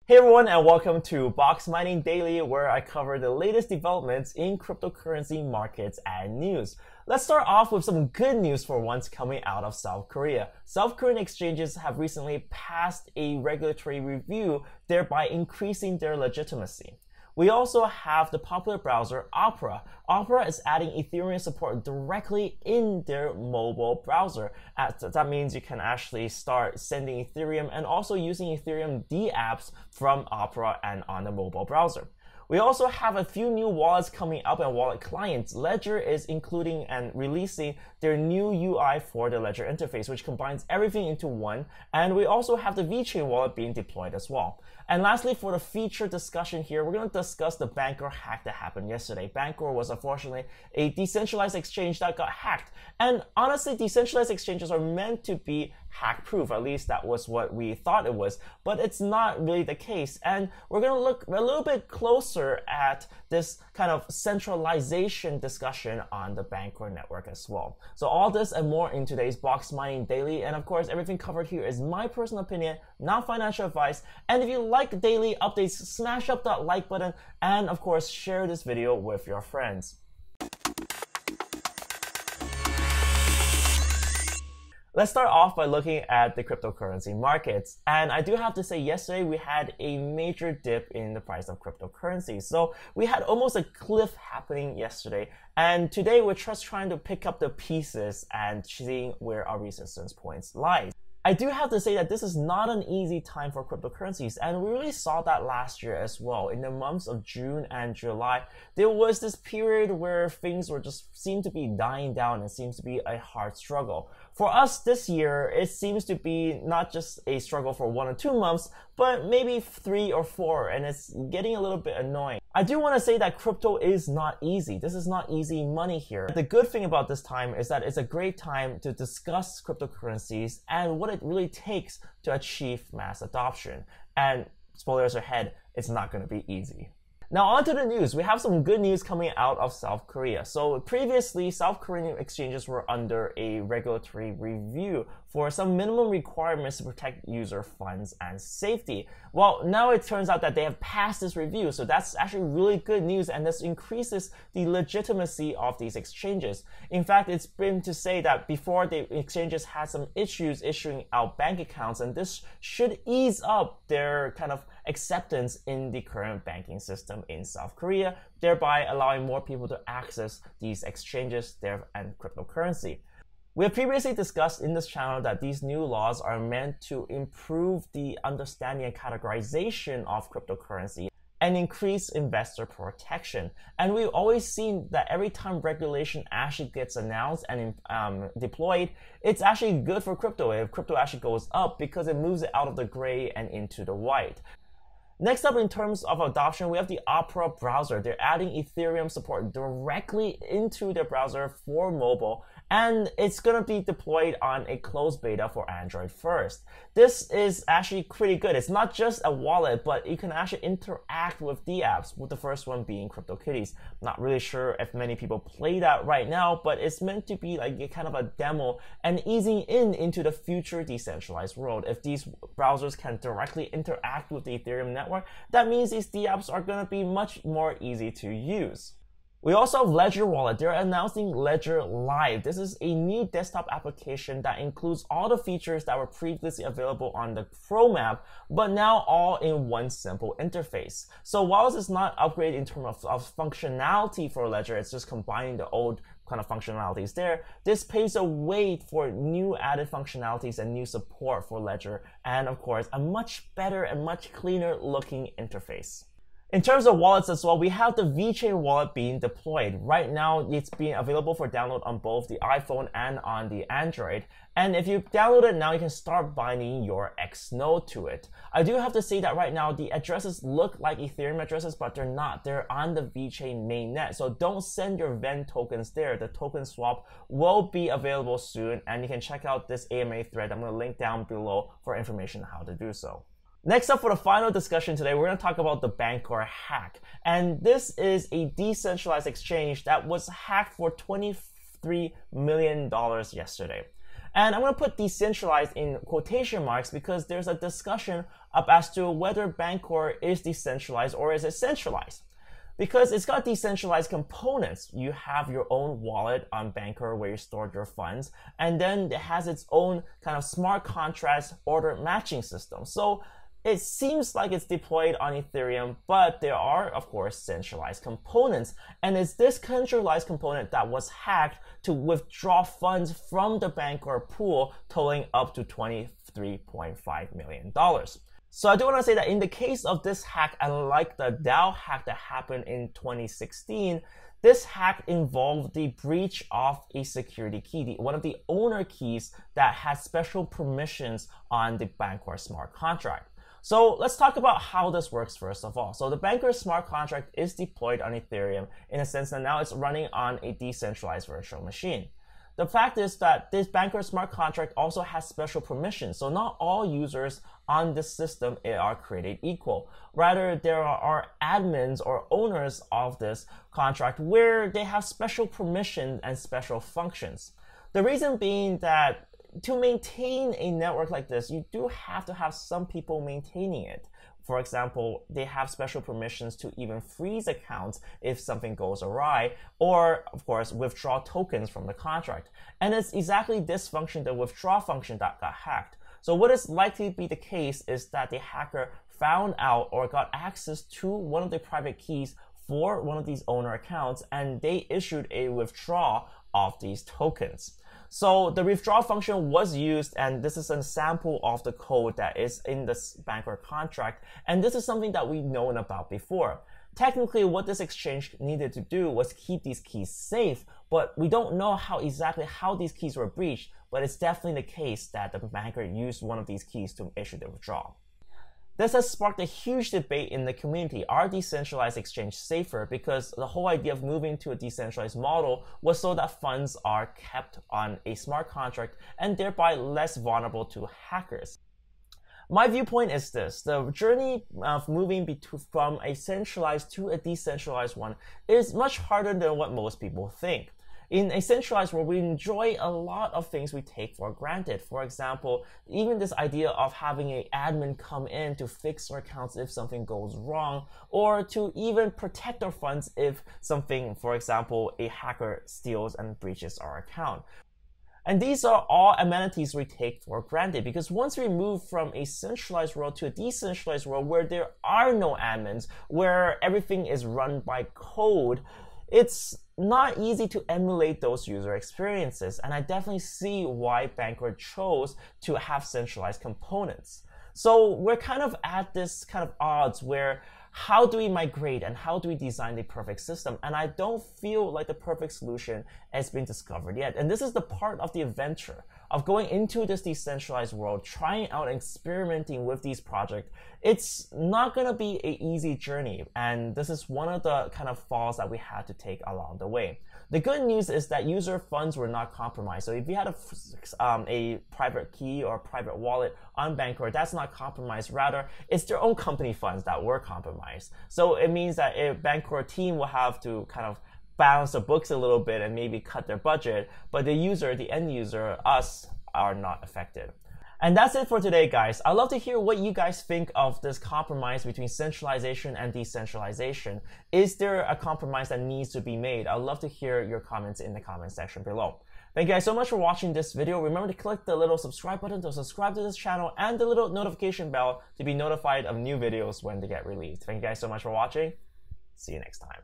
Hey everyone, and welcome to Boxmining Daily, where I cover the latest developments in cryptocurrency markets and news. Let's start off with some good news for once coming out of South Korea. South Korean exchanges have recently passed a regulatory review, thereby increasing their legitimacy. We also have the popular browser Opera. Opera is adding Ethereum support directly in their mobile browser. That means you can actually start sending Ethereum and also using Ethereum DApps from Opera and on the mobile browser. We also have a few new wallets coming up and wallet clients. Ledger is including and releasing their new UI for the Ledger interface, which combines everything into one. And we also have the Vechain wallet being deployed as well. And lastly, for the feature discussion here, we're going to discuss the Bancor hack that happened yesterday. Bancor was unfortunately a decentralized exchange that got hacked. And honestly, decentralized exchanges are meant to be hack-proof. At least that was what we thought it was. But it's not really the case. And we're going to look a little bit closer at this kind of centralization discussion on the Bancor network as well. So all this and more in today's Boxmining Daily. And of course, everything covered here is my personal opinion, not financial advice. And if you like daily updates, smash up that like button and of course, share this video with your friends. Let's start off by looking at the cryptocurrency markets. And I do have to say, yesterday we had a major dip in the price of cryptocurrencies. So we had almost a cliff happening yesterday. And today we're just trying to pick up the pieces and seeing where our resistance points lie. I do have to say that this is not an easy time for cryptocurrencies, and we really saw that last year as well. In the months of June and July, there was this period where things were just seemed to be dying down and seems to be a hard struggle. For us this year, it seems to be not just a struggle for 1 or 2 months, but maybe 3 or 4, and it's getting a little bit annoying. I do want to say that crypto is not easy. This is not easy money here. The good thing about this time is that it's a great time to discuss cryptocurrencies and what it really takes to achieve mass adoption. And spoilers ahead, it's not going to be easy. Now on to the news. We have some good news coming out of South Korea. So previously, South Korean exchanges were under a regulatory review for some minimum requirements to protect user funds and safety. Well, now it turns out that they have passed this review, so that's actually really good news, and this increases the legitimacy of these exchanges. In fact, it's been to say that before, the exchanges had some issues issuing out bank accounts, and this should ease up their kind of acceptance in the current banking system in South Korea, thereby allowing more people to access these exchanges and cryptocurrency. We have previously discussed in this channel that these new laws are meant to improve the understanding and categorization of cryptocurrency and increase investor protection. And we've always seen that every time regulation actually gets announced and deployed, it's actually good for crypto if crypto actually goes up because it moves it out of the gray and into the white. Next up, in terms of adoption, we have the Opera browser. They're adding Ethereum support directly into their browser for mobile, and it's going to be deployed on a closed beta for Android first. This is actually pretty good. It's not just a wallet, but you can actually interact with DApps, with the first one being CryptoKitties. Not really sure if many people play that right now, but it's meant to be like a kind of a demo and easing into the future decentralized world. If these browsers can directly interact with the Ethereum network, that means these DApps are going to be much more easy to use. We also have Ledger Wallet. They're announcing Ledger Live. This is a new desktop application that includes all the features that were previously available on the Chrome app, but now all in one simple interface. So while it's not upgraded in terms of functionality for Ledger, it's just combining the old kind of functionalities there. This paves the way for new added functionalities and new support for Ledger, and of course, a much better and much cleaner looking interface. In terms of wallets as well, we have the Vechain wallet being deployed. Right now, it's being available for download on both the iPhone and on the Android. And if you download it now, you can start binding your X node to it. I do have to say that right now, the addresses look like Ethereum addresses, but they're not. They're on the Vechain mainnet. So don't send your VEN tokens there. The token swap will be available soon. And you can check out this AMA thread. I'm going to link down below for information on how to do so. Next up, for the final discussion today, we're going to talk about the Bancor hack. And this is a decentralized exchange that was hacked for $23 million yesterday. And I'm going to put decentralized in quotation marks because there's a discussion up as to whether Bancor is decentralized or is it centralized. Because it's got decentralized components. You have your own wallet on Bancor where you store your funds, and then it has its own kind of smart contracts order matching system. So it seems like it's deployed on Ethereum, but there are, of course, centralized components. And it's this centralized component that was hacked to withdraw funds from the Bancor pool, totaling up to $23.5 million. So I do want to say that in the case of this hack, unlike the DAO hack that happened in 2016, this hack involved the breach of a security key, one of the owner keys that has special permissions on the Bancor smart contract. So let's talk about how this works first of all. So the Bancor smart contract is deployed on Ethereum in a sense that now it's running on a decentralized virtual machine. The fact is that this Bancor smart contract also has special permissions. So not all users on this system are created equal. Rather, there are admins or owners of this contract where they have special permissions and special functions. The reason being that to maintain a network like this, you do have to have some people maintaining it. For example, they have special permissions to even freeze accounts if something goes awry, or of course, withdraw tokens from the contract. And it's exactly this function, the withdraw function, that got hacked. So what is likely to be the case is that the hacker found out or got access to one of the private keys for one of these owner accounts, and they issued a withdrawal of these tokens. So the withdraw function was used, and this is a sample of the code that is in this Bancor contract. And this is something that we've known about before. Technically, what this exchange needed to do was keep these keys safe, but we don't know exactly how these keys were breached, but it's definitely the case that the Bancor used one of these keys to issue the withdrawal. This has sparked a huge debate in the community. Are decentralized exchanges safer? Because the whole idea of moving to a decentralized model was so that funds are kept on a smart contract and thereby less vulnerable to hackers. My viewpoint is this: the journey of moving from a centralized to a decentralized one is much harder than what most people think. In a centralized world, we enjoy a lot of things we take for granted. For example, even this idea of having an admin come in to fix our accounts if something goes wrong, or to even protect our funds if something, for example, a hacker steals and breaches our account. And these are all amenities we take for granted, because once we move from a centralized world to a decentralized world where there are no admins, where everything is run by code, it's not easy to emulate those user experiences. And I definitely see why Bancor chose to have centralized components. So we're kind of at this kind of odds where how do we migrate and how do we design the perfect system? And I don't feel like the perfect solution has been discovered yet. And this is the part of the adventure of going into this decentralized world, trying out and experimenting with these projects. It's not going to be an easy journey. And this is one of the kind of falls that we had to take along the way. The good news is that user funds were not compromised. So if you had a private key or private wallet on Bancor, that's not compromised. Rather, it's their own company funds that were compromised. So it means that a Bancor team will have to kind of balance the books a little bit and maybe cut their budget, but the user, the end user, us, are not affected. And that's it for today, guys. I'd love to hear what you guys think of this compromise between centralization and decentralization. Is there a compromise that needs to be made? I'd love to hear your comments in the comment section below. Thank you guys so much for watching this video. Remember to click the little subscribe button to subscribe to this channel and the little notification bell to be notified of new videos when they get released. Thank you guys so much for watching. See you next time.